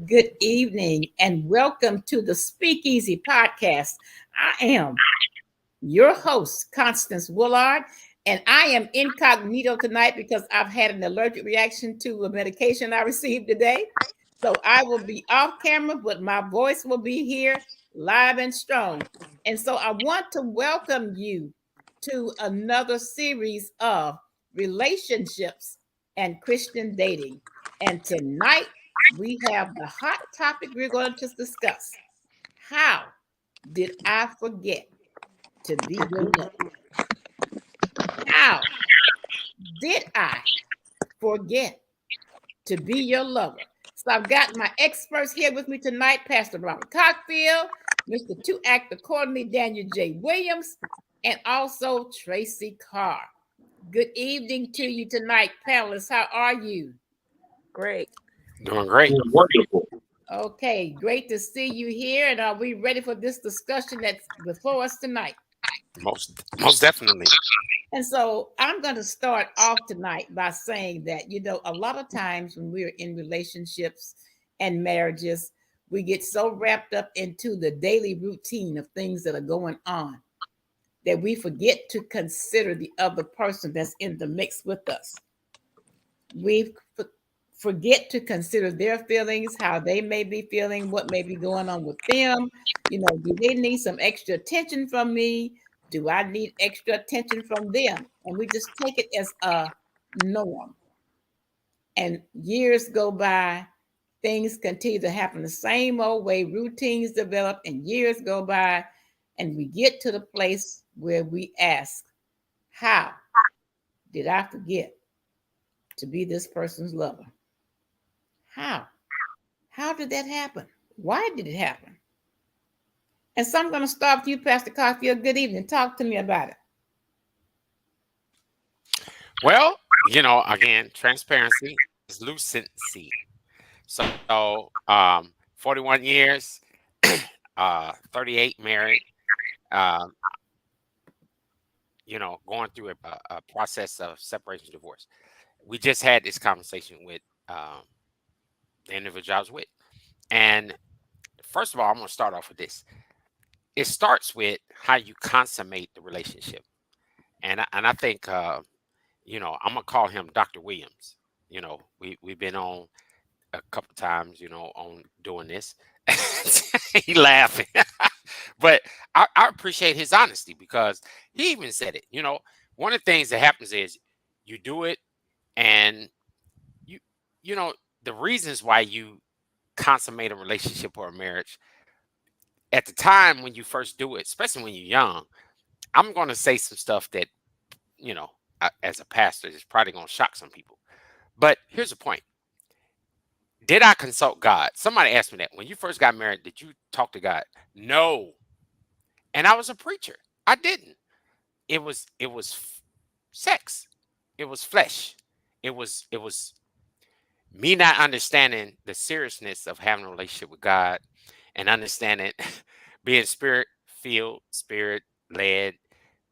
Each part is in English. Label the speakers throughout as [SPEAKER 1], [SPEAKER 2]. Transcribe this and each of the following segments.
[SPEAKER 1] Good evening and welcome to the Speakeasy Podcast. I am your host, Constance Woolard, and I am incognito tonight because I've had an allergic reaction to a medication I received today. So I will be off camera, but my voice will be here live and strong. And so I want to welcome you to another series of relationships and Christian dating. And tonight we have the hot topic we're going to discuss. How did I forget to be your lover? How did I forget to be your lover? So I've got my experts here with me tonight, Pastor Robert Cockfield, Mr. Two-Actor Courtney Daniel J. Williams, and also Tracy Carr. Good evening to you tonight, panelists. How are you?
[SPEAKER 2] Great.
[SPEAKER 3] Doing great.
[SPEAKER 4] Wonderful.
[SPEAKER 1] Okay, great to see you here. And are we ready for this discussion that's before us tonight?
[SPEAKER 3] Most definitely.
[SPEAKER 1] And so I'm going to start off tonight by saying that, a lot of times when we're in relationships and marriages, we get so wrapped up into the daily routine of things that are going on that we forget to consider the other person that's in the mix with us. We forget to consider their feelings, how they may be feeling, what may be going on with them. Do they need some extra attention from me? Do I need extra attention from them? And we just take it as a norm. And years go by, things continue to happen the same old way, routines develop, and years go by, and we get to the place where we ask, how did I forget to be this person's lover? How? How did that happen? Why did it happen? And so I'm going to start with you, Pastor Cockfield. Good evening. Talk to me about it.
[SPEAKER 3] Well, again, transparency is lucency. So, 41 years, 38 married, um, going through a process of separation divorce. We just had this conversation with the individual I was with. And first of all, I'm going to start off with this. It starts with how you consummate the relationship. And I think, I'm going to call him Dr. Williams. We've been on a couple of times, on doing this. He laughing. But I appreciate his honesty because he even said it. One of the things that happens is you do it and the reasons why you consummate a relationship or a marriage at the time when you first do it, especially when you're young, I'm going to say some stuff that, as a pastor, is probably going to shock some people. But here's the point. Did I consult God? Somebody asked me that. When you first got married, did you talk to God? No. And I was a preacher. I didn't. It was sex. It was flesh. It was me not understanding the seriousness of having a relationship with God and understanding being spirit filled, spirit led,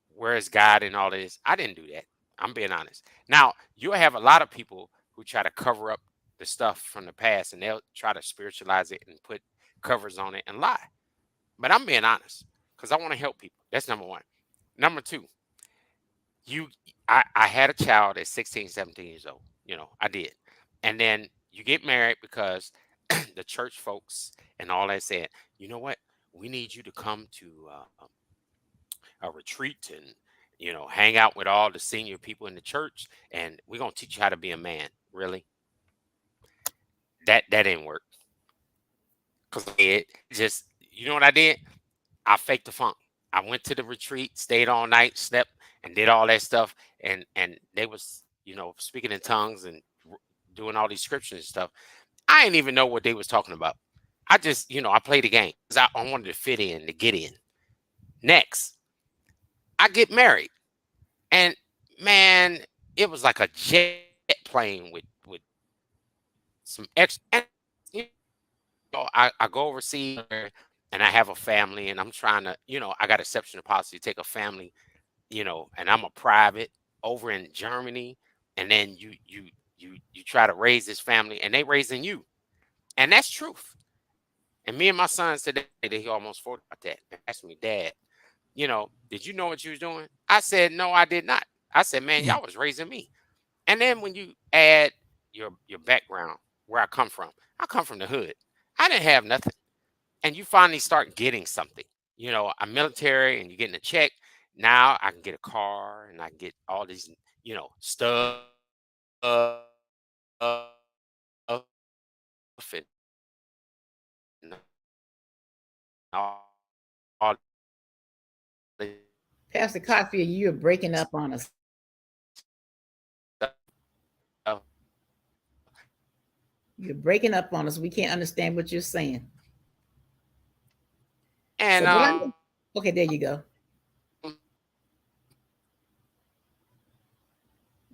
[SPEAKER 3] where is God and all this. I didn't do that. I'm being honest. Now, you'll have a lot of people who try to cover up the stuff from the past and they'll try to spiritualize it and put covers on it and lie. But I'm being honest because I want to help people. That's number one. Number two, I had a child at 16, 17 years old. I did. And then you get married because the church folks and all that said, you know what? We need you to come to a retreat and, hang out with all the senior people in the church. And we're going to teach you how to be a man. Really? That didn't work because it just, you know what I did? I faked the funk. I went to the retreat, stayed all night, slept, and did all that stuff. And they was, speaking in tongues and doing all these scriptures and stuff. I didn't even know what they was talking about. I just, I played the game because I wanted to fit in, to get in. Next, I get married, and man, it was like a jet plane with some extra. You I go overseas and I have a family, and I'm trying to, I got exceptional policy to take a family, and I'm a private over in Germany, and then you try to raise this family, and they raising you, and that's truth. And me and my son today, he almost 40 about that. And asked me, Dad, did you know what you was doing? I said, no, I did not. I said, man, y'all was raising me. And then when you add your background, where I come from the hood. I didn't have nothing. And you finally start getting something. I'm military and you're getting a check. Now I can get a car and I can get all these, stuff and all
[SPEAKER 1] Pastor
[SPEAKER 3] this
[SPEAKER 1] Cockfield, you're breaking up on us.
[SPEAKER 3] stuff.
[SPEAKER 1] You're breaking up on us. We can't understand what you're saying. So
[SPEAKER 3] And
[SPEAKER 1] what I'm okay, there you go.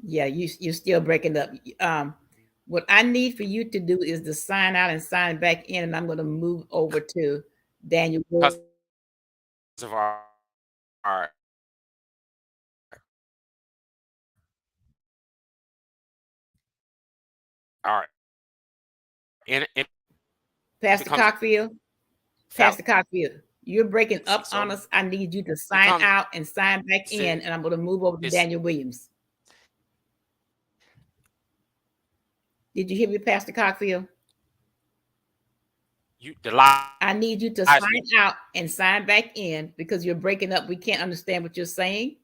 [SPEAKER 1] Yeah, you're still breaking up. What I need for you to do is to sign out and sign back in, and I'm going to move over to Daniel
[SPEAKER 3] because
[SPEAKER 1] Williams.
[SPEAKER 3] of our our and it
[SPEAKER 1] Pastor
[SPEAKER 3] becomes
[SPEAKER 1] Cockfield, Pastor
[SPEAKER 3] fallacy.
[SPEAKER 1] Cockfield, you're breaking up
[SPEAKER 3] So
[SPEAKER 1] on us. I need you to
[SPEAKER 3] it
[SPEAKER 1] sign
[SPEAKER 3] comes
[SPEAKER 1] out and sign back
[SPEAKER 3] to
[SPEAKER 1] in, and I'm going to move over to
[SPEAKER 3] this.
[SPEAKER 1] Daniel Williams. Did you hear me, Pastor Cockfield?
[SPEAKER 3] The lies we
[SPEAKER 1] I need you to sign out and sign back in because you're breaking up. We can't understand what you're saying.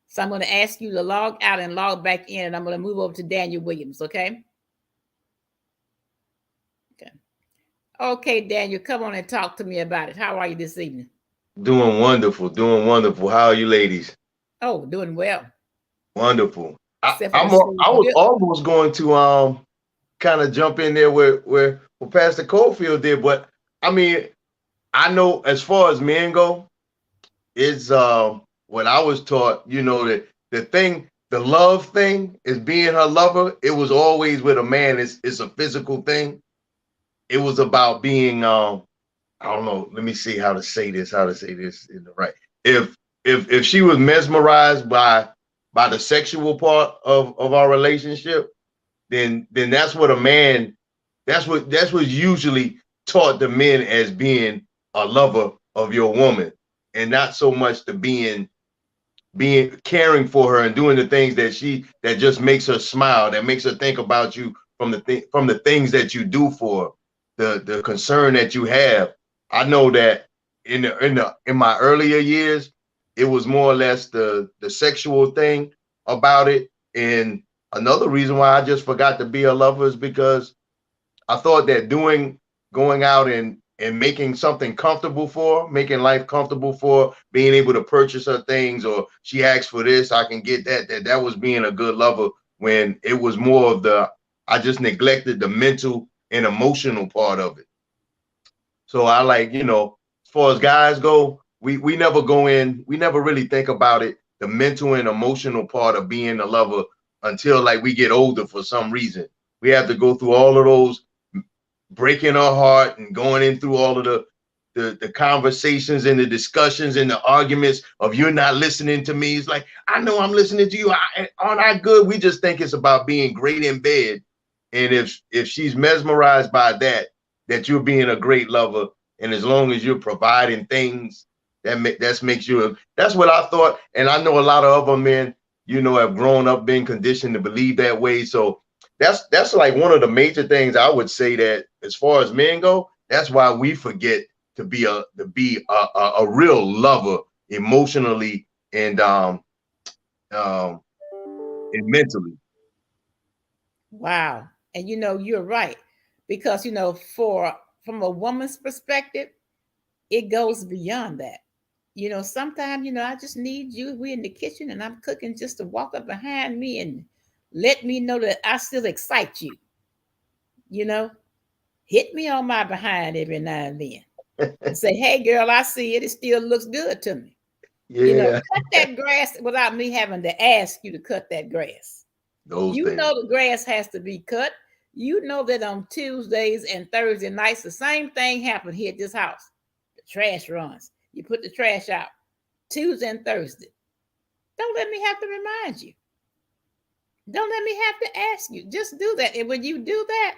[SPEAKER 1] So I'm going to ask you to log out and log back in, and I'm going to move over to Daniel Williams. Okay. Okay. Okay, Daniel, come on and talk to me about it. How are you this evening?
[SPEAKER 2] Doing wonderful, doing wonderful. How are you ladies?
[SPEAKER 1] Oh, doing well.
[SPEAKER 2] Wonderful.
[SPEAKER 1] Except for the same
[SPEAKER 2] I was
[SPEAKER 1] real.
[SPEAKER 2] almost going to kind of jump in there where Pastor Cofield did, but I mean, I know as far as men go, it's what I was taught, that the love thing is being her lover. It was always with a man, it's a physical thing. It was about being I don't know. Let me see how to say this in the right. If if she was mesmerized by the sexual part of our relationship, then that's what a man. That's what usually taught the men as being a lover of your woman, and not so much the being caring for her and doing the things that just makes her smile, that makes her think about you from the things that you do for her, the concern that you have. I know that in my earlier years, it was more or less the sexual thing about it. And another reason why I just forgot to be a lover is because I thought that going out and making something comfortable for her, making life comfortable for her, being able to purchase her things, or she asks for this, I can get that was being a good lover, when it was more of I just neglected the mental and emotional part of it. So I like, as far as guys go, we never go in, we never really think about it, the mental and emotional part of being a lover, until like we get older for some reason. We have to go through all of those, breaking our heart and going in through all of the conversations and the discussions and the arguments of you're not listening to me. It's like, I know I'm listening to you. Aren't I good? We just think it's about being great in bed. And if she's mesmerized by that you're being a great lover, and as long as you're providing things, that makes you that's what I thought. And I know a lot of other men, have grown up being conditioned to believe that way. So that's like one of the major things I would say, that as far as men go, that's why we forget to be a real lover, emotionally um and mentally.
[SPEAKER 1] Wow. And you're right. because for from a woman's perspective, it goes beyond that. Sometimes, I just need you. We're in the kitchen and I'm cooking, just to walk up behind me and let me know that I still excite you. You know, hit me on my behind every now and then and say, hey, girl, I see it. It still looks good to me.
[SPEAKER 2] Yeah,
[SPEAKER 1] Cut that grass without me having to ask you to cut that grass.
[SPEAKER 2] those
[SPEAKER 1] You
[SPEAKER 2] things.
[SPEAKER 1] know the grass has to be cut. You know that on Tuesdays and Thursday nights, the same thing happened here at this house. The trash runs. You put the trash out Tuesday and Thursday. Don't let me have to remind you. Don't let me have to ask you. Just do that. And when you do that,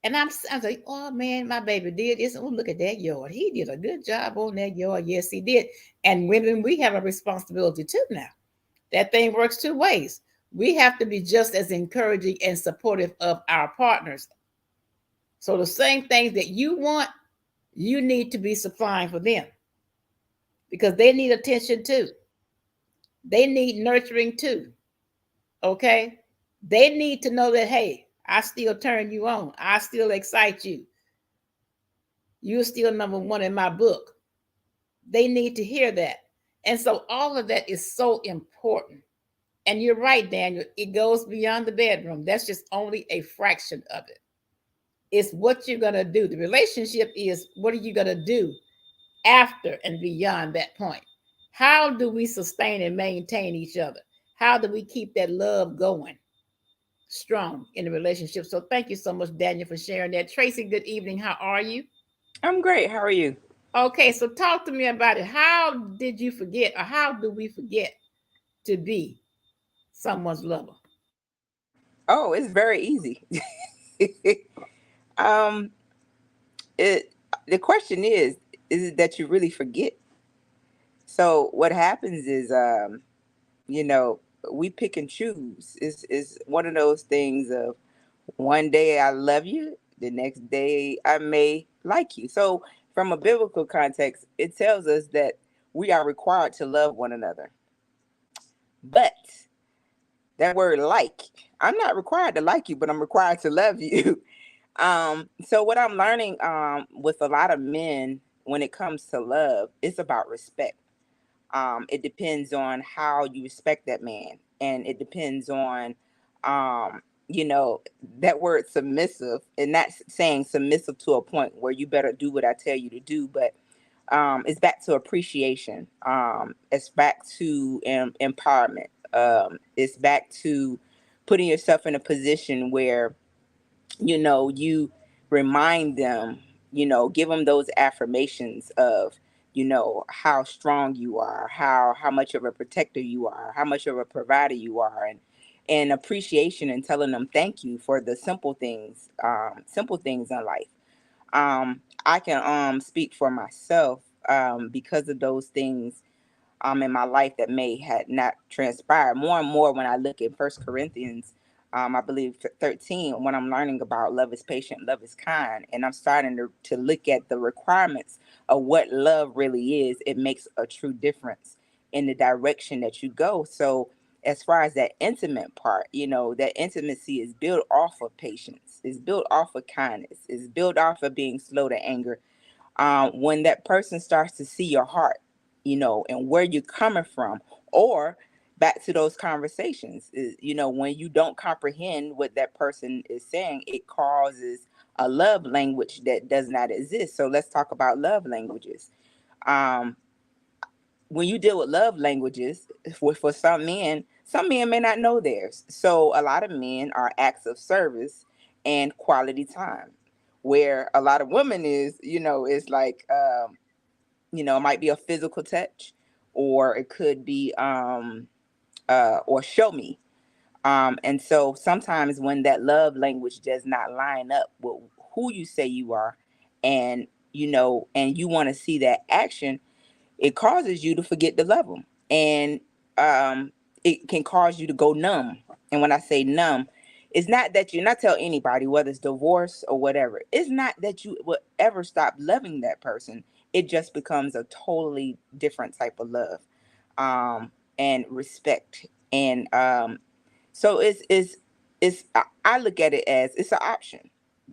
[SPEAKER 1] and I'm like, oh man, my baby did this. Oh, look at that yard. He did a good job on that yard. Yes, he did. And women, we have a responsibility too now. That thing works two ways. We have to be just as encouraging and supportive of our partners. So the same things that you want, you need to be supplying for them because they need attention too. They need nurturing too. Okay? They need to know that, hey, I still turn you on. I still excite you. You're still number one in my book. They need to hear that. And so all of that is so important. And you're right, Daniel. It goes beyond the bedroom. That's just only a fraction of it. It's what you're going to do. The relationship is what are you going to do after and beyond that point? How do we sustain and maintain each other? How do we keep that love going strong in the relationship? So thank you so much, Daniel, for sharing that. Tracy, good evening. How are you?
[SPEAKER 4] I'm great. How are you?
[SPEAKER 1] Okay, so talk to me about it. How did you forget, or how do we forget to be someone's lover?
[SPEAKER 4] Oh, it's very easy. um, it the question is it that you really forget? So what happens is, you know, we pick and choose. Is one of those things of one day I love you, the next day I may like you. So from a biblical context, it tells us that we are required to love one another. But that word like, I'm not required to like you, but I'm required to love you. So what I'm learning with a lot of men when it comes to love, it's about respect. It depends on how you respect that man, and it depends on you know, that word submissive, and that's saying submissive to a point where you better do what I tell you to do, but it's back to appreciation. It's back to empowerment. It's back to putting yourself in a position where you remind them, give them those affirmations of, how strong you are, how much of a protector you are, how much of a provider you are, and appreciation, and telling them thank you for the simple things in life. I can speak for myself, because of those things in my life that may had not transpired. More and more when I look at First Corinthians, I believe 13, when I'm learning about love is patient, love is kind, and I'm starting to look at the requirements of what love really is, it makes a true difference in the direction that you go. So as far as that intimate part, that intimacy is built off of patience, is built off of kindness, is built off of being slow to anger. When that person starts to see your heart, and where you're coming from, or back to those conversations, when you don't comprehend what that person is saying, it causes a love language that does not exist. So let's talk about love languages. Um, when you deal with love languages, for some men may not know theirs. So a lot of men are acts of service and quality time, where a lot of women is, it's like, it might be a physical touch, or it could be or show me. And so sometimes when that love language does not line up with who you say you are, and and you want to see that action, it causes you to forget to love them. And it can cause you to go numb. And when I say numb, it's not that you're not tell anybody, whether it's divorce or whatever. It's not that you will ever stop loving that person. It just becomes a totally different type of love, and respect. And so I look at it as it's an option.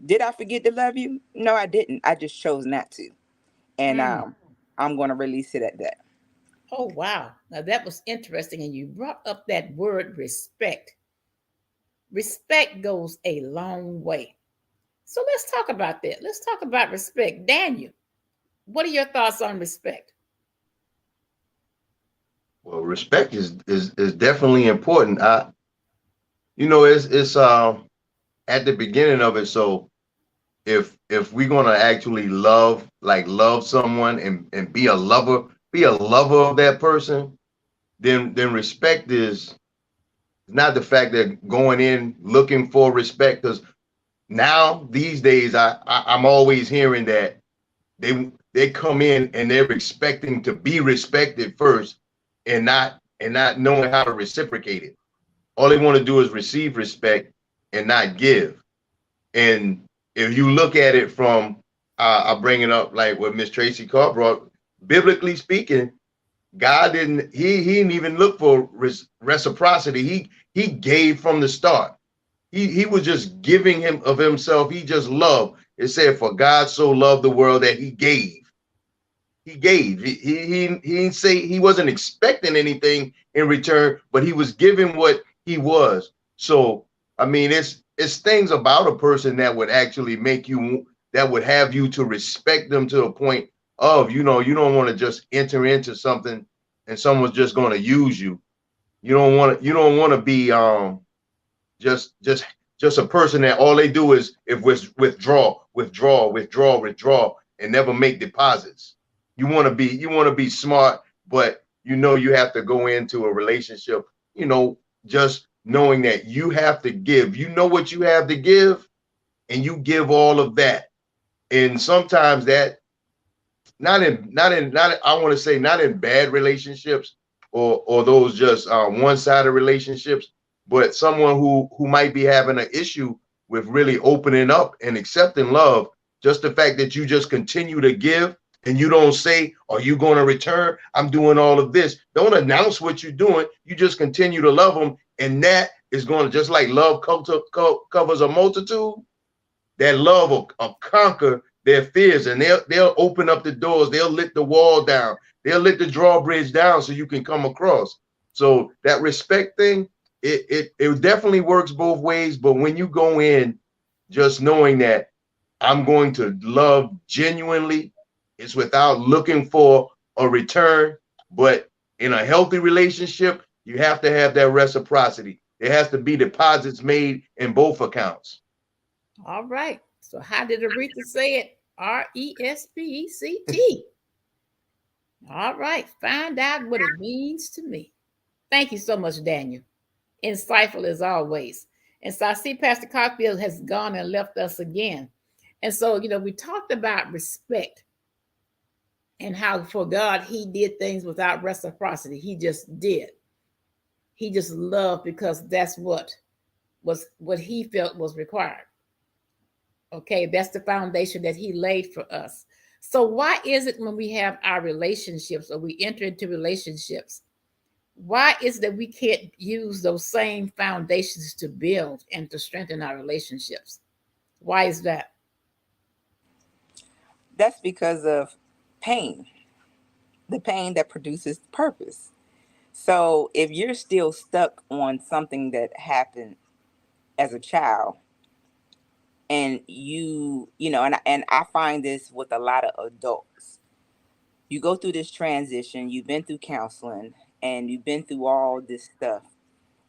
[SPEAKER 4] Did I forget to love you? No, I didn't. I just chose not to. And
[SPEAKER 1] Mm.
[SPEAKER 4] I'm going to release it at that.
[SPEAKER 1] Oh, wow. Now that was interesting. And you brought up that word respect. Respect goes a long way. So let's talk about that. Let's talk about respect. Daniel, what are your thoughts on respect?
[SPEAKER 2] Well, respect is definitely important. It's at the beginning of it. So if we're gonna actually love someone and be a lover of that person, then respect is not the fact that going in looking for respect. Because now these days, I'm always hearing that they come in and they're expecting to be respected first, and not knowing how to reciprocate it. All they want to do is receive respect and not give. And if you look at it from, I bring it up like what Miss Tracy Carr brought, biblically speaking, God didn't, he didn't even look for reciprocity. He gave from the start. He was just giving him of himself. He just loved. It said, for God so loved the world that he gave. He gave. He didn't say he wasn't expecting anything in return, but he was giving what he was. So I mean, it's things about a person that would actually make you, that would have you to respect them to a point of, you don't want to just enter into something and someone's just going to use you. You don't want to be just just just a person that all they do is if withdraw and never make deposits. You want to be smart, but you have to go into a relationship, just knowing that you have to give. You know what you have to give, and you give all of that. And sometimes that, not I want to say, not in bad relationships, or those just one-sided relationships, but someone who might be having an issue with really opening up and accepting love. Just the fact that you just continue to give, and you don't say, are you going to return? I'm doing all of this. Don't announce what you're doing. You just continue to love them, and that is going to, just like love covers a multitude, that love will conquer their fears, and they'll open up the doors, they'll let the wall down, they'll let the drawbridge down so you can come across. So that respect thing, it definitely works both ways. But when you go in just knowing that I'm going to love genuinely, it's without looking for a return. But in a healthy relationship, you have to have that reciprocity. There has to be deposits made in both accounts.
[SPEAKER 1] All right. So how did Aretha say it? Respect. All right. Find out what it means to me. Thank you so much, Daniel. Insightful as always. And so I see Pastor Cockfield has gone and left us again. And so, we talked about respect and how for God, he did things without reciprocity. He just did. He just loved because that's what he felt was required. Okay, that's the foundation that he laid for us. So why is it when we have our relationships or we enter into relationships, why is it that we can't use those same foundations to build and to strengthen our relationships? Why is that?
[SPEAKER 4] That's because of pain, the pain that produces purpose. So if you're still stuck on something that happened as a child, and and I find this with a lot of adults, you go through this transition, you've been through counseling, and you've been through all this stuff.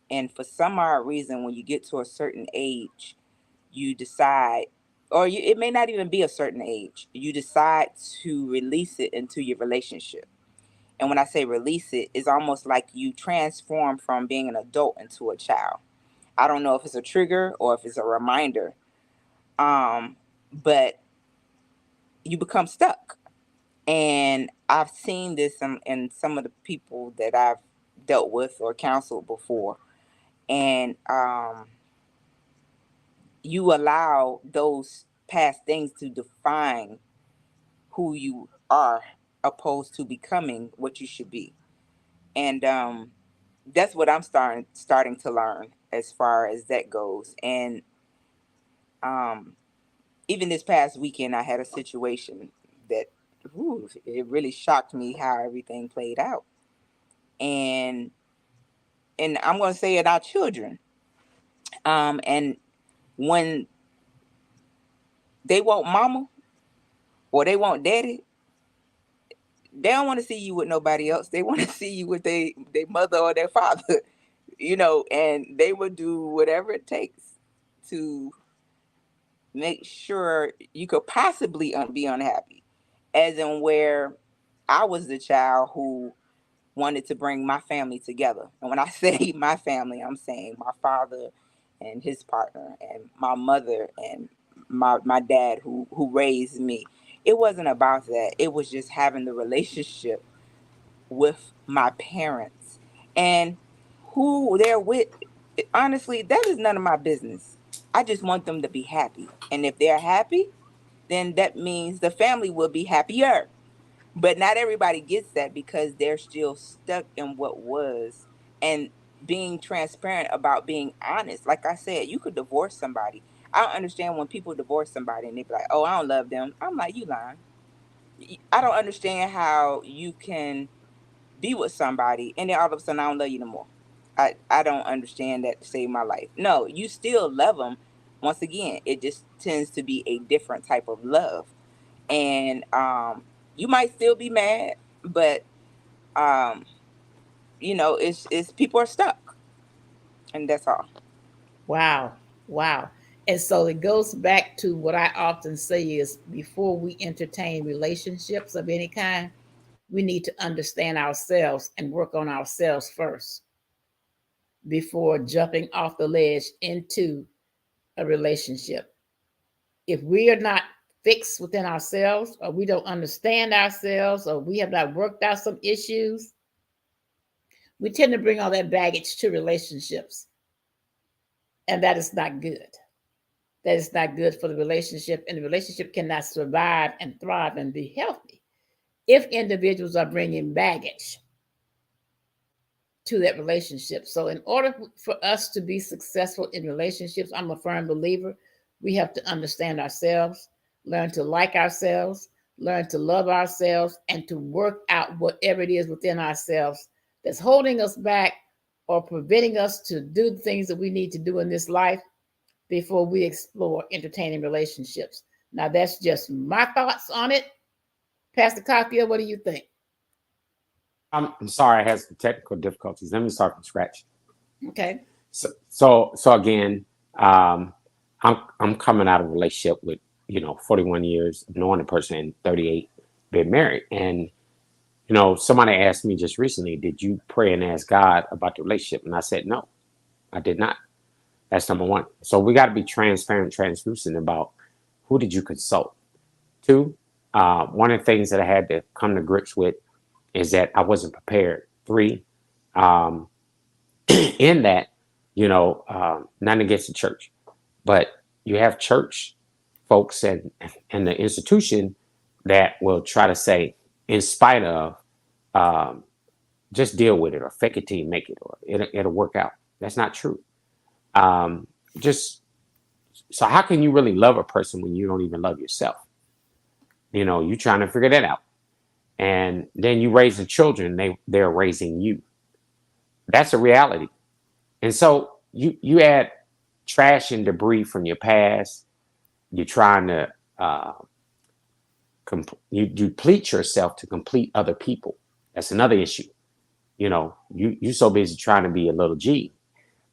[SPEAKER 4] And for some odd reason, when you get to a certain age, you decide, it may not even be a certain age, you decide to release it into your relationship. And when I say release it, it's almost like you transform from being an adult into a child. I don't know if it's a trigger or if it's a reminder, but you become stuck. And I've seen this in some of the people that I've dealt with or counseled before. And you allow those past things to define who you are, opposed to becoming what you should be. And that's what I'm starting to learn as far as that goes. And um, even this past weekend, I had a situation that, it really shocked me how everything played out. And I'm going to say it, our children. And when they want mama or they want daddy, they don't want to see you with nobody else. They want to see you with their mother or their father, and they would do whatever it takes to make sure you could possibly be unhappy. As in where I was the child who wanted to bring my family together. And when I say my family, I'm saying my father and his partner and my mother and my dad who raised me. It wasn't about that. It was just having the relationship with my parents and who they're with. Honestly, that is none of my business. I just want them to be happy. And if they're happy, then that means the family will be happier. But not everybody gets that because they're still stuck in what was. And being transparent about being honest. Like I said, you could divorce somebody. I don't understand when people divorce somebody and they be like, oh, I don't love them. I'm like, you lying. I don't understand how you can be with somebody and then all of a sudden I don't love you no more. I don't understand that to save my life. No, you still love them. Once again, it just tends to be a different type of love. And you might still be mad, but um, it's people are stuck, and that's all.
[SPEAKER 1] Wow. Wow. And so it goes back to what I often say is before we entertain relationships of any kind, we need to understand ourselves and work on ourselves first before jumping off the ledge into a relationship. If we are not fixed within ourselves, or we don't understand ourselves, or we have not worked out some issues, we tend to bring all that baggage to relationships. And that is not good. That is not good for the relationship. And the relationship cannot survive and thrive and be healthy if individuals are bringing baggage to that relationship. So, in order for us to be successful in relationships, I'm a firm believer we have to understand ourselves, learn to like ourselves, learn to love ourselves, and to work out whatever it is within ourselves that's holding us back or preventing us to do the things that we need to do in this life before we explore entertaining relationships. Now, that's just my thoughts on it. Pastor Cofield, what do you think?
[SPEAKER 5] I'm sorry, I had some technical difficulties. Let me start from scratch.
[SPEAKER 1] Okay.
[SPEAKER 5] So again, um, I'm coming out of a relationship with 41 years of knowing a person and 38 being married. And somebody asked me just recently, did you pray and ask God about the relationship? And I said no, I did not. That's number one. So we got to be transparent, translucent about who did you consult. Two, one of the things that I had to come to grips with is that I wasn't prepared. Three, um, in that, nothing against the church, but you have church folks and the institution that will try to say, in spite of, um, just deal with it or fake it till you make it or it'll work out. That's not true. Um, just so how can you really love a person when you don't even love yourself? You trying to figure that out. And then you raise the children, they're raising you. That's a reality. And so you add trash and debris from your past. You're trying to you deplete yourself to complete other people. That's another issue. You so busy trying to be a little G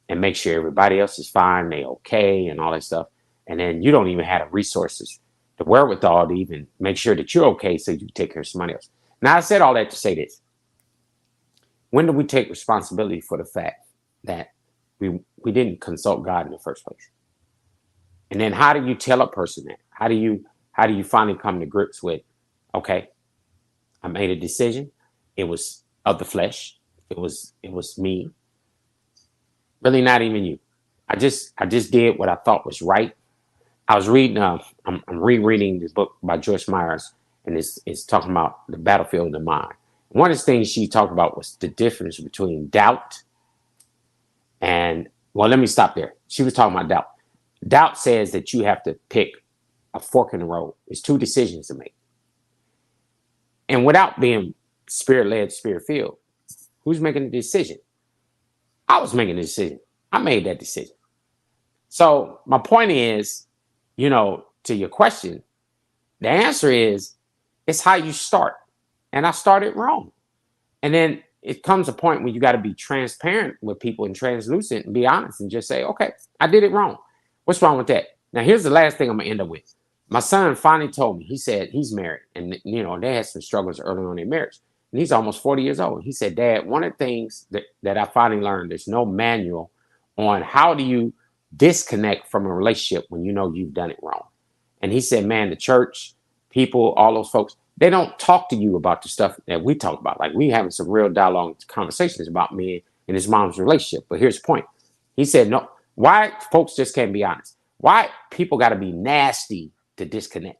[SPEAKER 5] and make sure everybody else is fine, they okay, and all that stuff. And then you don't even have the resources, the wherewithal to even make sure that you're okay, so you take care of somebody else. Now I said all that to say this: when do we take responsibility for the fact that we didn't consult God in the first place? And then how do you tell a person that? How do you finally come to grips with, okay, I made a decision. It was of the flesh. It was me. Really not even you. I just did what I thought was right. I was reading I'm rereading this book by Joyce Myers, and it's talking about the battlefield of the mind. One of the things she talked about was the difference between doubt and, well, let me stop there. She was talking about doubt. Doubt says that you have to pick a fork in the road. It's two decisions to make. And without being spirit-led, spirit-filled, who's making the decision? I was making the decision. I made that decision. So my point is, to your question, the answer is it's how you start. And I started wrong. And then it comes a point where you got to be transparent with people and translucent and be honest and just say, okay, I did it wrong. What's wrong with that? Now, here's the last thing I'm going to end up with. My son finally told me, he said he's married and, they had some struggles early on in marriage. And he's almost 40 years old. He said, Dad, one of the things that I finally learned, there's no manual on how do you disconnect from a relationship when you know you've done it wrong. And he said, man, the church, people, all those folks, they don't talk to you about the stuff that we talk about. Like we having some real dialogue conversations about me and his mom's relationship. But here's the point. He said, no, why folks just can't be honest? Why people got to be nasty to disconnect?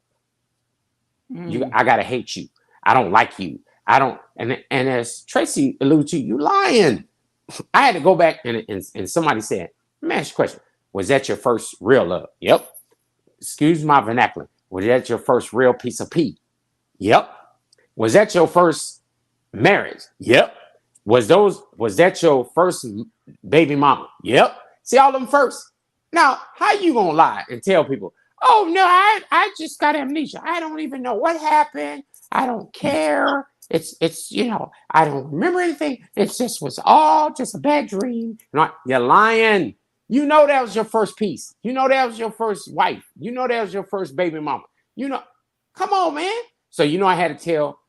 [SPEAKER 5] I got to hate you. I don't like you. I don't. And as Tracy alluded to, you lying. I had to go back and somebody said, let me ask you a question. Was that your first real love? Yep. Excuse my vernacular. Was that your first real piece of pee? Yep. Was that your first marriage? Yep. Was that your first baby mama? Yep. See all them first. Now, how you gonna lie and tell people, oh no, I just got amnesia. I don't even know what happened. I don't care. It's I don't remember anything. It just was all just a bad dream. You're lying. You know that was your first piece. You know that was your first wife. You know that was your first baby mama. Come on, man. So I had to tell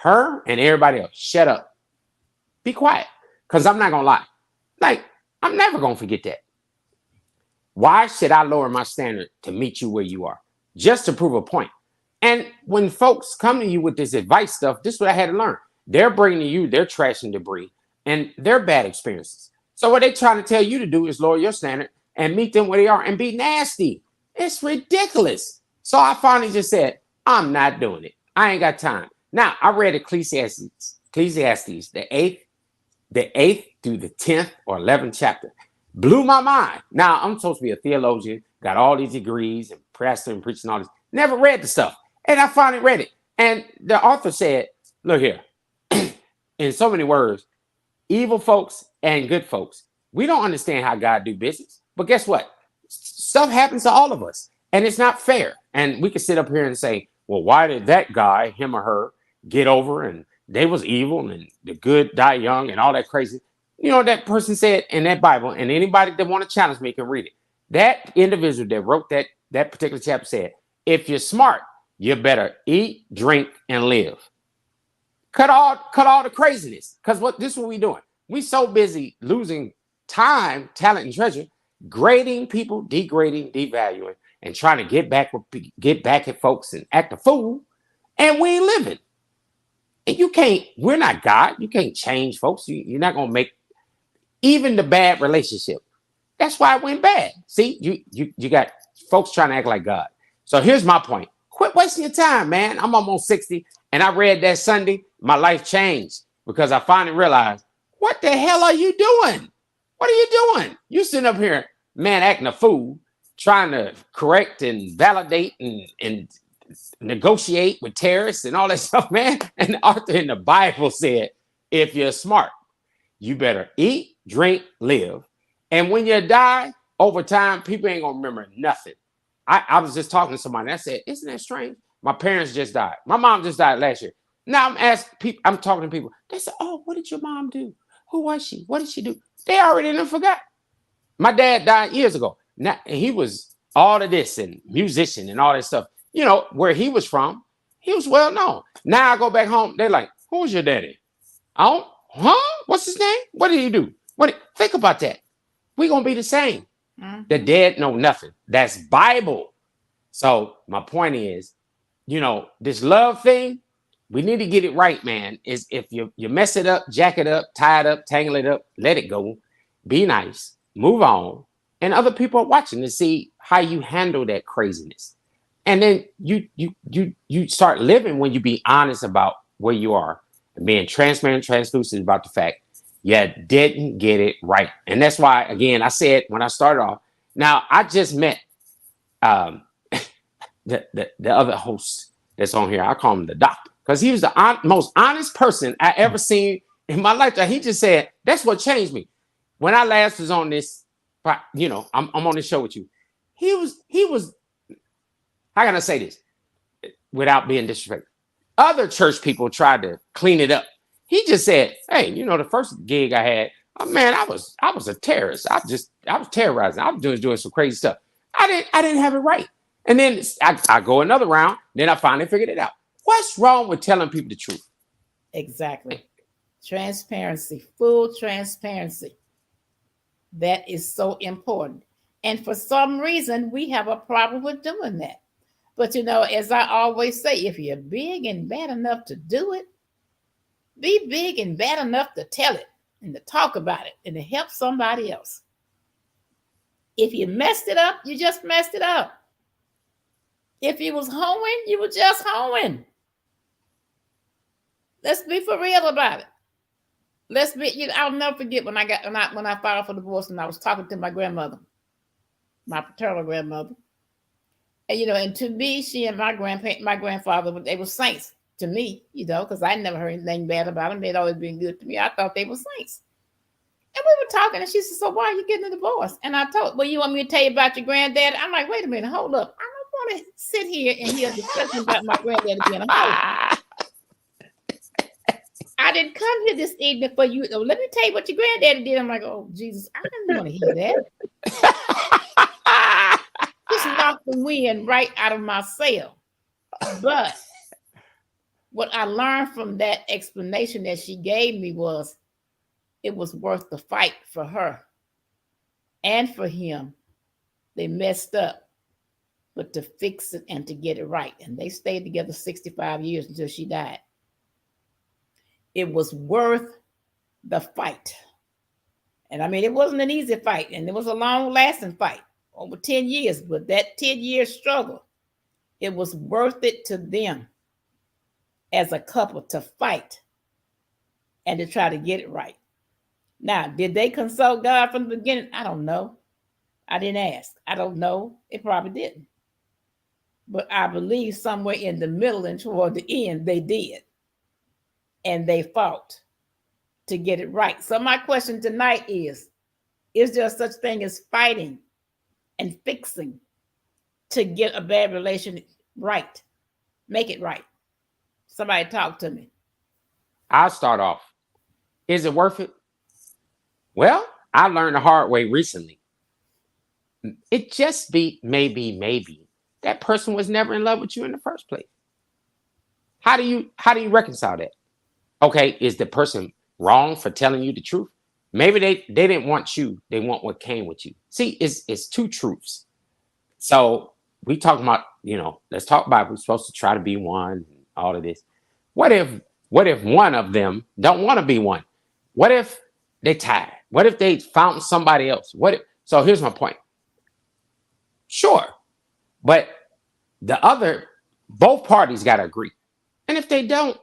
[SPEAKER 5] her and everybody else, shut up. Be quiet. Because I'm not gonna lie. Like, I'm never gonna forget that. Why should I lower my standard to meet you where you are? Just to prove a point. And when folks come to you with this advice stuff, this is what I had to learn. They're bringing to you their trash and debris and their bad experiences. So what they're trying to tell you to do is lower your standard and meet them where they are and be nasty. It's ridiculous. So I finally just said, I'm not doing it. I ain't got time. Now, I read Ecclesiastes, the eighth through the 10th or 11th chapter. Blew my mind. Now, I'm supposed to be a theologian, got all these degrees and pastor and preaching all this. Never read the stuff. And I finally read it. And the author said, look here, in so many words, evil folks and good folks, we don't understand how God do business. But guess what? Stuff happens to all of us. And it's not fair. And we can sit up here and say, well, why did that guy, him or her, get over and they was evil and the good die young and all that crazy? That person said in that Bible, and anybody that want to challenge me can read it. That individual that wrote that particular chapter said, if you're smart, you better eat, drink, and live. Cut all the craziness. Because this is what we doing. We so busy losing time, talent, and treasure, grading people, degrading, devaluing, and trying to get back at folks and act a fool, and we ain't living. And we're not God. You can't change folks. You're not gonna make even the bad relationship. That's why it went bad. See, you got folks trying to act like God. So here's my point. Quit wasting your time, man. I'm almost 60, and I read that Sunday. My life changed because I finally realized, what the hell are you doing? What are you doing? You sitting up here, man, acting a fool, trying to correct and validate and negotiate with terrorists and all that stuff, man. And the author in the Bible said, if you're smart, you better eat, drink, live. And when you die, over time, people ain't gonna remember nothing. I was just talking to somebody and I said, isn't that strange? My parents just died. My mom just died last year. Now I'm asking people, I'm talking to people. They said, oh, what did your mom do? Who was she? What did she do? They already done forgot. My dad died years ago. Now he was all of this and musician and all that stuff. Where he was from, he was well known. Now I go back home, they're like, who's your daddy? What's his name? What did he do? Think about that. We're gonna be the same. Mm-hmm. The dead know nothing. That's Bible. So my point is, this love thing, we need to get it right, man. Is if you mess it up, jack it up, tie it up, tangle it up, let it go, be nice, move on. And other people are watching to see how you handle that craziness. And then you start living when you be honest about where you are and being transparent, translucent about the fact you didn't get it right. And that's why, again, I said when I started off, now I just met the the other host that's on here, I call him the doctor, because he was the most honest person I ever seen in my lifetime. He just said, that's what changed me. When I last was on this, I'm on this show with you. He was, how can I say this without being disrespectful? Other church people tried to clean it up. He just said, hey, the first gig I had, man, I was a terrorist. I was terrorizing. I was doing some crazy stuff. I didn't have it right. And then I go another round. Then I finally figured it out. What's wrong with telling people the truth?
[SPEAKER 1] Exactly. Transparency, full transparency. That is so important. And for some reason, we have a problem with doing that. But as I always say, if you're big and bad enough to do it, be big and bad enough to tell it and to talk about it and to help somebody else. If you messed it up, you just messed it up. If you was hoeing, you were just hoeing. Let's be for real about it. I'll never forget when I filed for divorce and I was talking to my grandmother, my paternal grandmother. And and to me, she and my grandfather, they were saints to me, because I never heard anything bad about them. They'd always been good to me. I thought they were saints. And we were talking, and she said, so why are you getting a divorce? And I told, well, you want me to tell you about your granddad? I'm like, wait a minute, hold up. I don't want to sit here and hear a discussion about my granddad being a hoe. I didn't come here this evening for you. Let me tell you what your granddaddy did. I'm like, oh, Jesus, I didn't want to hear that. Just knocked the wind right out of my sail. But what I learned from that explanation that she gave me was it was worth the fight for her and for him. They messed up, but to fix it and to get it right. And they stayed together 65 years until she died. It was worth the fight. And I mean, it wasn't an easy fight, and it was a long-lasting fight, over 10 years. But that 10-year struggle, it was worth it to them as a couple to fight and to try to get it right. Now, did they consult God from the beginning? I don't know. I didn't ask. I don't know. It probably didn't. But I believe somewhere in the middle and toward the end, they did. And they fought to get it right. So my question tonight is there such thing as fighting and fixing to get a bad relation right? Make it right. Somebody talk to me.
[SPEAKER 5] I'll start off. Is it worth it? Well, I learned the hard way recently. It just maybe that person was never in love with you in the first place. How do you reconcile that? Okay, is the person wrong for telling you the truth? Maybe they didn't want you. They want what came with you. See, it's two truths. So we talking about, let's talk about we're supposed to try to be one and all of this. What if one of them don't want to be one? What if they tired? What if they found somebody else? So here's my point. Sure. But both parties got to agree. And if they don't,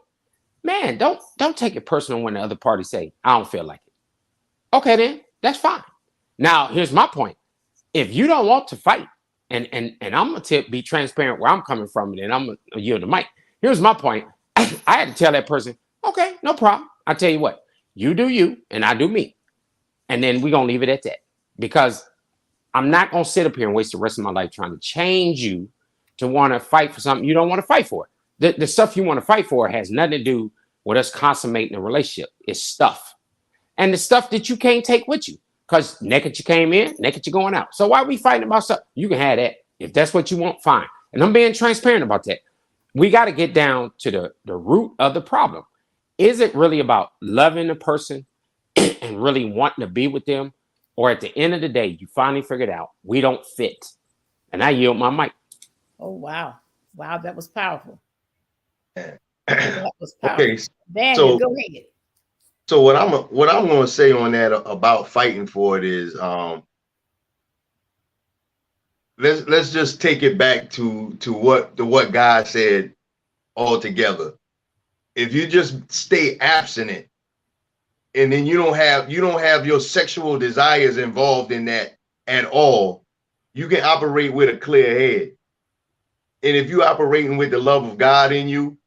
[SPEAKER 5] man, don't take it personal when the other party say, I don't feel like it. Okay, then that's fine. Now, here's my point. If you don't want to fight, and I'm going to be transparent where I'm coming from, and then I'm going to yield the mic. Here's my point. I had to tell that person, okay, no problem. I tell you what, you do you, and I do me. And then we're going to leave it at that. Because I'm not going to sit up here and waste the rest of my life trying to change you to want to fight for something you don't want to fight for. The stuff you want to fight for has nothing to do with us consummating a relationship. It's stuff. And the stuff that you can't take with you. Because naked you came in, naked you're going out. So why are we fighting about stuff? You can have that. If that's what you want, fine. And I'm being transparent about that. We got to get down to the root of the problem. Is it really about loving the person and really wanting to be with them? Or at the end of the day, you finally figured out we don't fit. And I yield my mic.
[SPEAKER 1] Oh, wow. Wow, that was powerful.
[SPEAKER 2] That
[SPEAKER 1] was powerful. Okay,
[SPEAKER 2] Daniel,
[SPEAKER 1] go ahead.
[SPEAKER 2] So what I'm going to say on that about fighting for it is, let's just take it back to what God said altogether. If you just stay abstinent, and then you don't have your sexual desires involved in that at all, you can operate with a clear head. And if you operating with the love of God in you,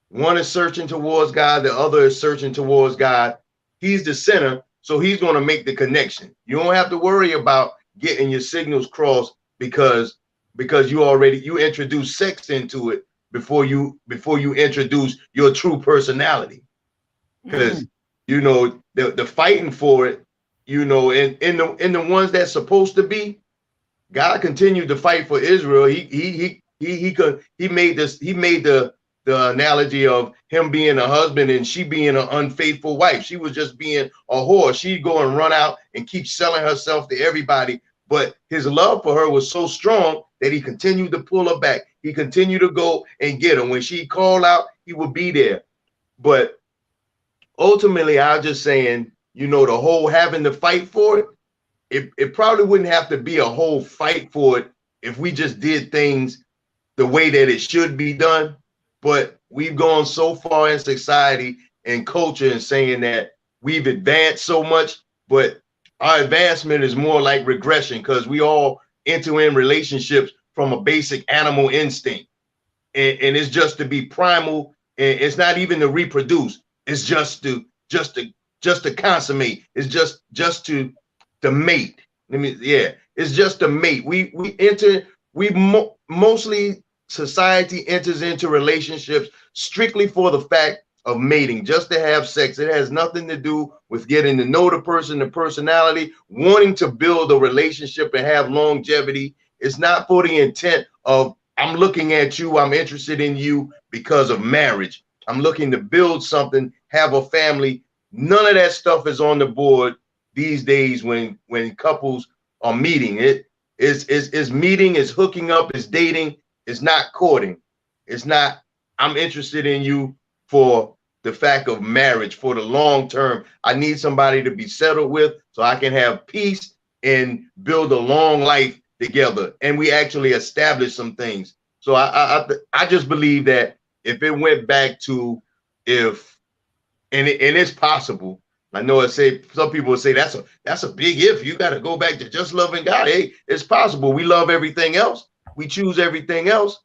[SPEAKER 2] one is searching towards God, the other is searching towards God. He's the center, so he's going to make the connection. You don't have to worry about getting your signals crossed because you introduce sex into it before you introduce your true personality. Because the fighting for it, in the ones that's supposed to be, God continued to fight for Israel. He made the analogy of him being a husband and she being an unfaithful wife. She was just being a whore. She'd go and run out and keep selling herself to everybody. But his love for her was so strong that he continued to pull her back. He continued to go and get her. When she called out, he would be there. But ultimately, I was just saying, the whole having to fight for it probably wouldn't have to be a whole fight for it if we just did things the way that it should be done. But we've gone so far in society and culture and saying that we've advanced so much, but our advancement is more like regression because we all enter in relationships from a basic animal instinct. And it's just to be primal, and it's not even to reproduce. It's just to consummate. It's just to mate. It's just to mate. Mostly society enters into relationships strictly for the fact of mating, just to have sex. It has nothing to do with getting to know the person, the personality, wanting to build a relationship and have longevity. It's not for the intent of, I'm looking at you, I'm interested in you because of marriage. I'm looking to build something, have a family. None of that stuff is on the board these days when couples are meeting. It's meeting, it's hooking up, it's dating, it's not courting. It's not, I'm interested in you for the fact of marriage, for the long term. I need somebody to be settled with so I can have peace and build a long life together. And we actually establish some things. So I just believe that if it went back to and it's possible. I know some people would say that's a big if. You got to go back to just loving God. Hey, it's possible. We love everything else. We choose everything else.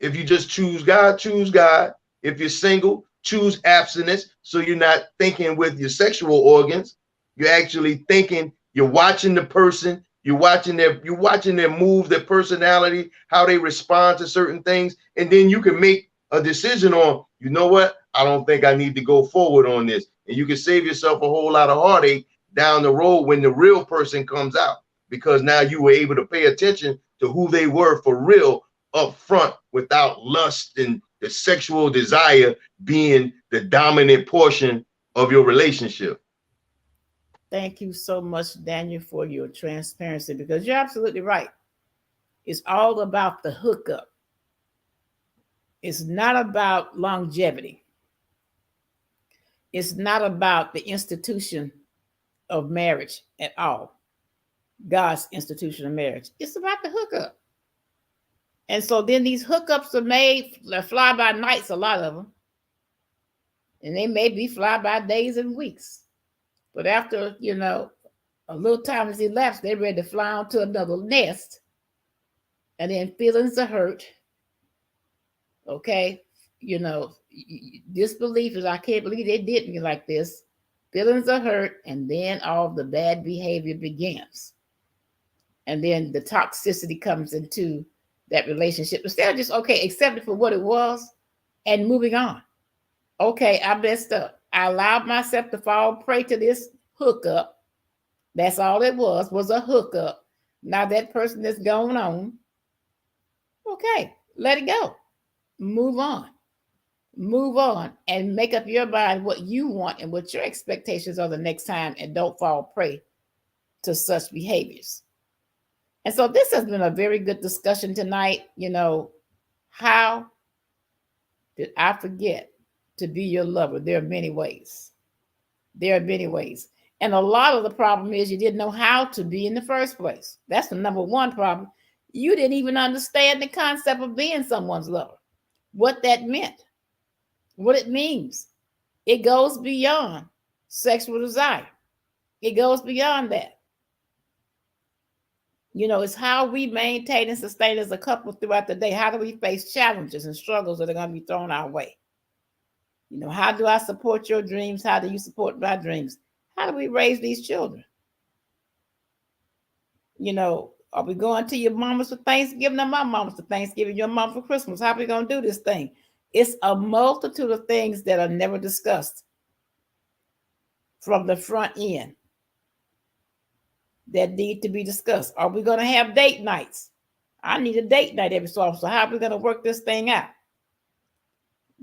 [SPEAKER 2] If you just choose God, choose God. If you're single, choose abstinence. So you're not thinking with your sexual organs. You're actually thinking. You're watching the person. You're watching their move, their personality, how they respond to certain things, and then you can make a decision on, you know what? I don't think I need to go forward on this. And you can save yourself a whole lot of heartache down the road when the real person comes out, because now you were able to pay attention to who they were for real up front without lust and the sexual desire being the dominant portion of your relationship.
[SPEAKER 1] Thank you so much, Daniel, for your transparency, because you're absolutely right. It's all about the hookup. It's not about longevity. It's not about the institution of marriage at all. God's institution of marriage. It's about the hookup. And so then these hookups are made, they're fly by nights, a lot of them. And they may be fly by days and weeks. But after, a little time has elapsed, they're ready to fly onto another nest. And then feelings are hurt. Okay. Disbelief is, I can't believe they did me like this. Feelings are hurt. And then all the bad behavior begins. And then the toxicity comes into that relationship. Instead of just, okay, accept it for what it was and moving on. Okay, I messed up. I allowed myself to fall prey to this hookup. That's all it was a hookup. Now that person is going on. Okay, let it go. Move on. Move on and make up your mind what you want and what your expectations are the next time, and don't fall prey to such behaviors. And so this has been a very good discussion tonight. How did I forget to be your lover? There are many ways. There are many ways. And a lot of the problem is you didn't know how to be in the first place. That's the number one problem. You didn't even understand the concept of being someone's lover, what that meant, what it means. It goes beyond sexual desire. It goes beyond that. It's how we maintain and sustain as a couple throughout the day. How do we face challenges and struggles that are going to be thrown our way? How do I support your dreams? How do you support my dreams? How do we raise these children? Are we going to your mamas for Thanksgiving or my mamas for Thanksgiving, your mom for Christmas? How are we going to do this thing? It's a multitude of things that are never discussed from the front end that need to be discussed. Are we going to have date nights? I need a date night every so often. So how are we going to work this thing out?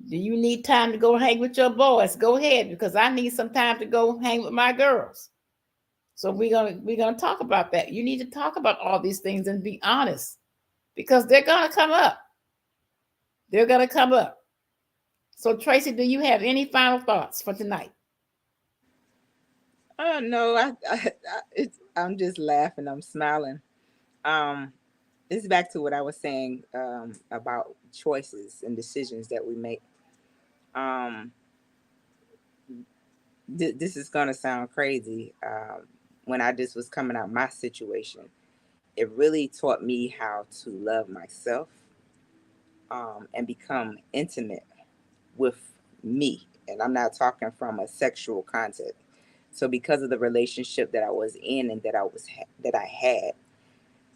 [SPEAKER 1] Do you need time to go hang with your boys? Go ahead, because I need some time to go hang with my girls. So we're gonna talk about that. You need to talk about all these things and be honest, because they're gonna come up. They're gonna come up. So Tracy, do you have any final thoughts for tonight?
[SPEAKER 4] Oh no, I'm just laughing. I'm smiling. It's back to what I was saying about choices and decisions that we make. Um, this is gonna sound crazy. When I just was coming out my situation, it really taught me how to love myself and become intimate with me. And I'm not talking from a sexual context. So because of the relationship that I was in and that I had,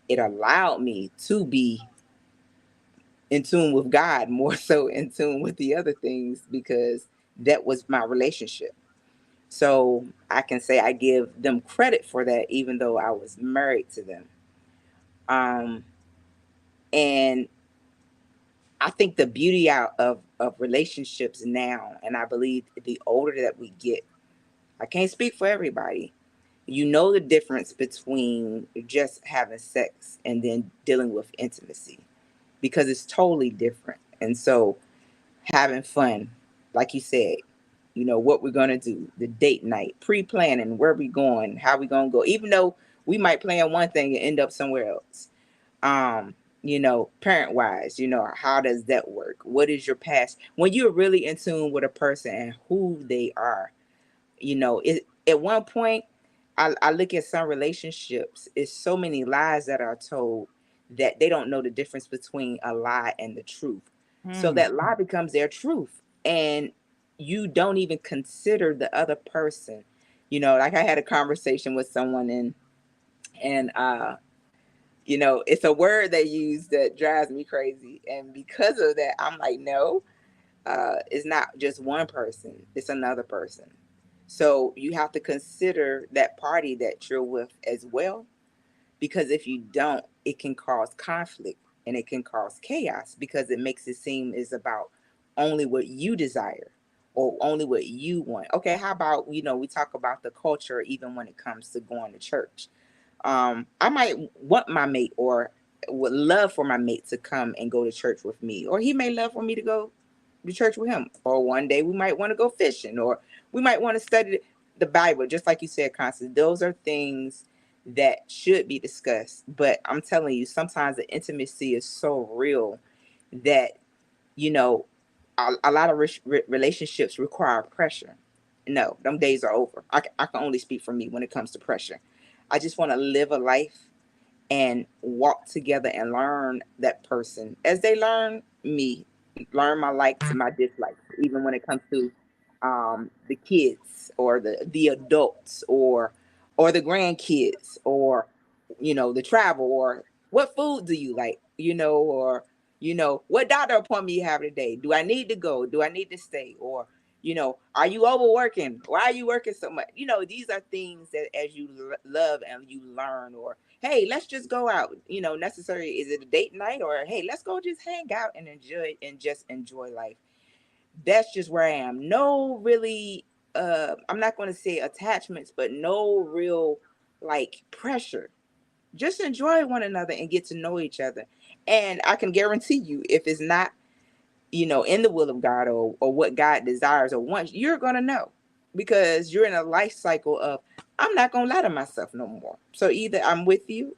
[SPEAKER 4] it allowed me to be in tune with God, more so in tune with the other things, because that was my relationship. So I can say I give them credit for that, even though I was married to them. Um, and I think the beauty out of relationships now, and I believe the older that we get, I can't speak for everybody. You know the difference between just having sex and then dealing with intimacy, because it's totally different. And so having fun, like you said, what we're going to do, the date night, pre-planning, where we going, how we going to go, even though we might plan one thing and end up somewhere else. Parent wise, how does that work? What is your past? When you're really in tune with a person and who they are, at one point, I look at some relationships, it's so many lies that are told that they don't know the difference between a lie and the truth. So that lie becomes their truth. And you don't even consider the other person. Like I had a conversation with someone and it's a word they use that drives me crazy. And because of that, I'm like, no, it's not just one person, it's another person. So you have to consider that party that you're with as well, because if you don't, it can cause conflict and it can cause chaos, because it makes it seem is about only what you desire or only what you want. Okay, how about, we talk about the culture even when it comes to going to church. I might want my mate or would love for my mate to come and go to church with me, or he may love for me to go to church with him. Or one day we might want to go fishing, or we might want to study the Bible, just like you said, Constance. Those are things that should be discussed. But I'm telling you, sometimes the intimacy is so real that, a lot of relationships require pressure. No, them days are over. I can only speak for me when it comes to pressure. I just want to live a life and walk together and learn that person as they learn me, learn my likes and my dislikes, even when it comes to the kids or the adults or the grandkids, or the travel, or what food do you like, or what doctor appointment you have today, do I need to go, do I need to stay, or are you overworking, why are you working so much? These are things that as you love and you learn. Or hey, let's just go out, necessary, is it a date night, or hey, let's go just hang out and just enjoy life. That's just where I am. No really I'm not going to say attachments, but no real like pressure. Just enjoy one another and get to know each other. And I can guarantee you, if it's not, in the will of God, or what God desires or wants, you're going to know, because you're in a life cycle of, I'm not going to lie to myself no more. So either I'm with you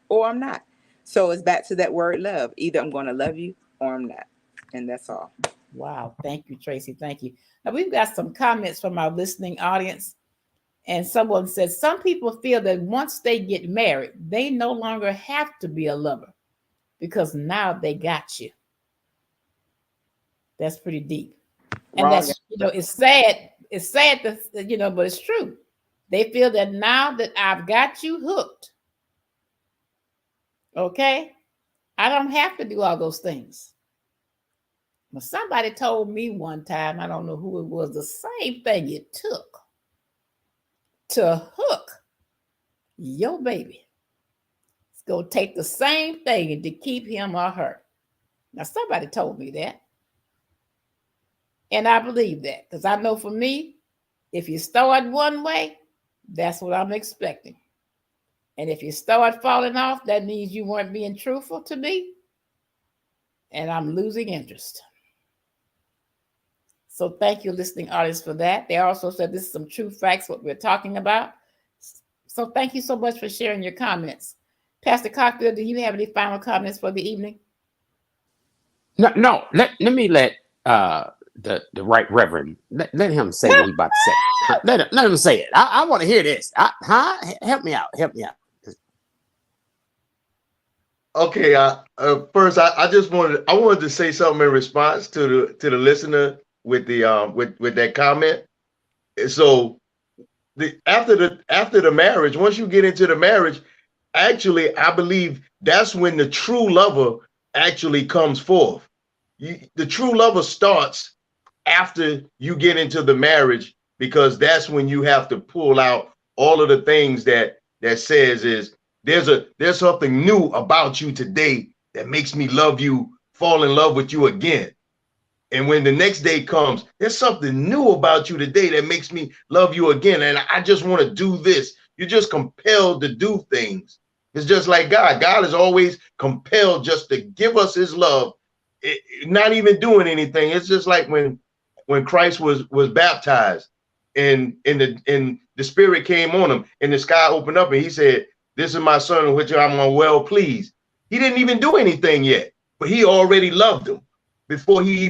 [SPEAKER 4] or I'm not. So it's back to that word love. Either I'm going to love you or I'm not. And that's all.
[SPEAKER 1] Wow. Thank you, Tracy. Thank you. Now we've got some comments from our listening audience. And someone said some people feel that once they get married, they no longer have to be a lover because now they got you. That's pretty deep. And
[SPEAKER 4] Wrong.
[SPEAKER 1] that's, it's sad. It's sad that, but it's true. They feel that now that I've got you hooked, okay, I don't have to do all those things. But somebody told me one time, I don't know who it was, the same thing it took to hook your baby. It's going to take the same thing to keep him or her. Now, somebody told me that. And I believe that because I know for me, if you start one way, that's what I'm expecting. And if you start falling off, that means you weren't being truthful to me. And I'm losing interest. So thank you, listening audience, for that. They also said this is some true facts, what we're talking about. So thank you so much for sharing your comments. Pastor Cockfield, do you have any final comments for the evening?
[SPEAKER 5] No. Let me let the right reverend let him say what he about to say. Let him say it. I want to hear this. Help me out.
[SPEAKER 2] Okay. First, I just wanted to say something in response to the listener with the with that comment. So after the marriage, once you get into the marriage, actually, I believe that's when the true lover actually comes forth. The true lover starts after you get into the marriage, because that's when you have to pull out all of the things that says is there's something new about you today that makes me love you, fall in love with you again. And when the next day comes, there's something new about you today that makes me love you again. And I just want to do this. You're just compelled to do things. It's just like God. God is always compelled just to give us his love, not even doing anything. It's just like when Christ was baptized and the Spirit came on him and the sky opened up and he said, "This is my son in which I'm well pleased." He didn't even do anything yet, but he already loved them. Before he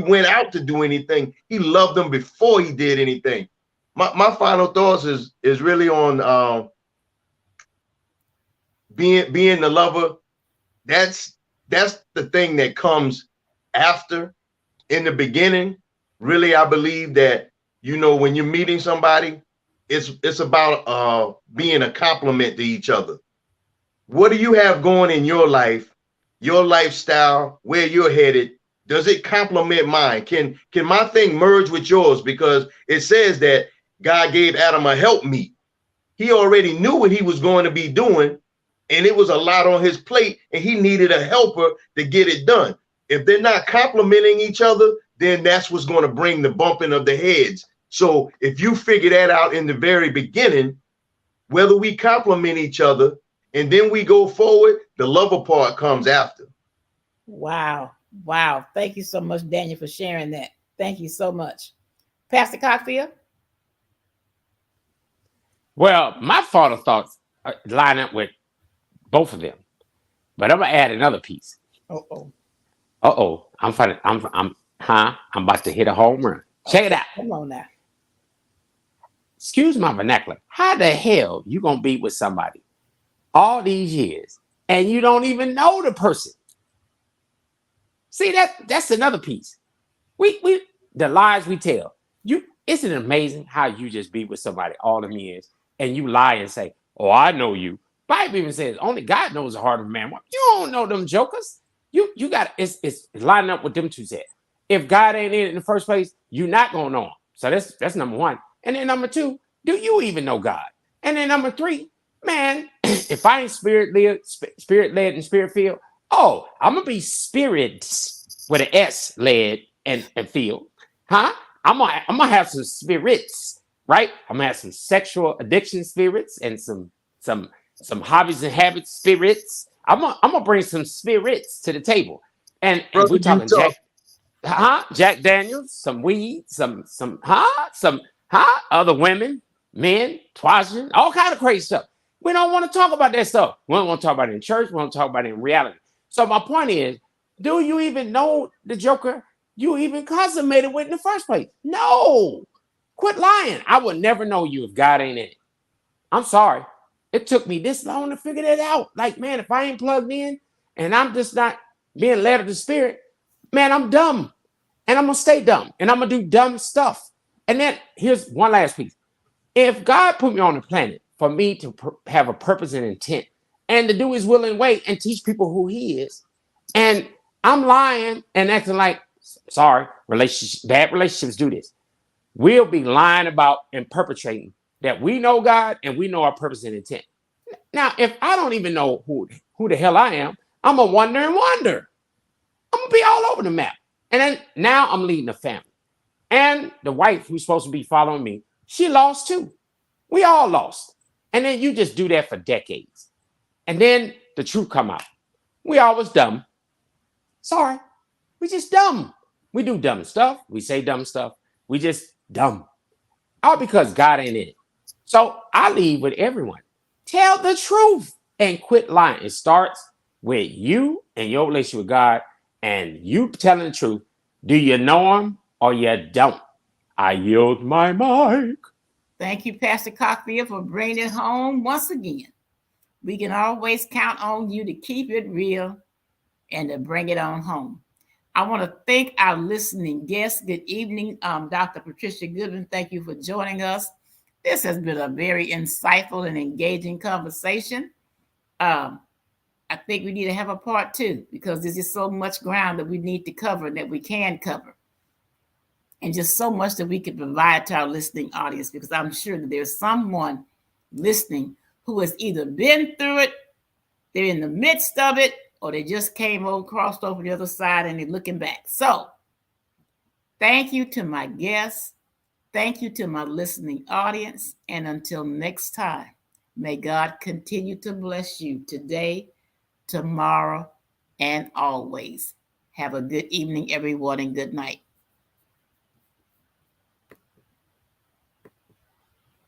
[SPEAKER 2] went out to do anything, he loved them before he did anything. My final thoughts is really on being the lover. That's the thing that comes after. In the beginning, really, I believe that, when you're meeting somebody, it's about being a compliment to each other. What do you have going in your life, your lifestyle, where you're headed? Does it complement mine? Can my thing merge with yours? Because it says that God gave Adam a helpmeet. He already knew what he was going to be doing, and it was a lot on his plate, and he needed a helper to get it done. If they're not complimenting each other, then that's what's going to bring the bumping of the heads. So if you figure that out in the very beginning, whether we compliment each other and then we go forward, the lover part comes after.
[SPEAKER 1] Wow. Thank you so much, Daniel, for sharing that. Thank you so much. Pastor Cockfield?
[SPEAKER 5] Well, my final thoughts line up with both of them, but I'm gonna add another piece. I'm about to hit a home run. Check it out.
[SPEAKER 1] Come on now.
[SPEAKER 5] Excuse my vernacular. How the hell you gonna be with somebody all these years and you don't even know the person? See, that's another piece. We the lies we tell. Isn't it amazing how you just be with somebody all them years and you lie and say, "Oh, I know you." Bible even says only God knows the heart of man. You don't know them jokers. You got it's lining up with them two said. If God ain't in it in the first place, you're not gonna know him. So that's number one. And then number two, do you even know God? And then number three, man, if I ain't spirit led and spirit filled, I'm gonna be spirit with an S led and filled. Huh? I'm gonna have some spirits, right? I'm gonna have some sexual addiction spirits and some hobbies and habits spirits. I'm gonna bring some spirits to the table. And we talking Jack Daniels, some weed, some other women, men, twashin, all kind of crazy stuff. We don't want to talk about that stuff. We don't want to talk about it in church. We want to talk about it in reality. So my point is, do you even know the joker you even consummated with in the first place? No. Quit lying. I would never know you if God ain't in it. I'm sorry. It took me this long to figure that out. Like, man, if I ain't plugged in and I'm just not being led of the Spirit, man, I'm dumb. And I'm going to stay dumb. And I'm going to do dumb stuff. And then here's one last piece. If God put me on the planet for me to have a purpose and intent and to do his will and way and teach people who he is, and I'm lying and acting like, sorry, bad relationships do this. We'll be lying about and perpetrating that we know God and we know our purpose and intent. Now, if I don't even know who the hell I am, I'm going to wonder and wonder. I'm going to be all over the map. And then now I'm leading a family. And the wife who's supposed to be following me, she lost too. We all lost. And then you just do that for decades. And then the truth come out. We always dumb. Sorry. We just dumb. We do dumb stuff. We say dumb stuff. We just dumb. All because God ain't in it. So I leave with everyone. Tell the truth and quit lying. It starts with you and your relationship with God and you telling the truth. Do you know him or you don't? I yield my mic.
[SPEAKER 1] Thank you, Pastor Cockfield, for bringing it home once again. We can always count on you to keep it real and to bring it on home. I want to thank our listening guests. Good evening, Dr. Patricia Goodwin. Thank you for joining us. This has been a very insightful and engaging conversation. I think we need to have a part two because there's just so much ground that we need to cover that we can cover. And just so much that we can provide to our listening audience because I'm sure that there's someone listening who has either been through it, they're in the midst of it, or they just came over, crossed over the other side and they're looking back. So thank you to my guests. Thank you to my listening audience. And until next time, may God continue to bless you today, tomorrow, and always. Have a good evening, everyone, and good night.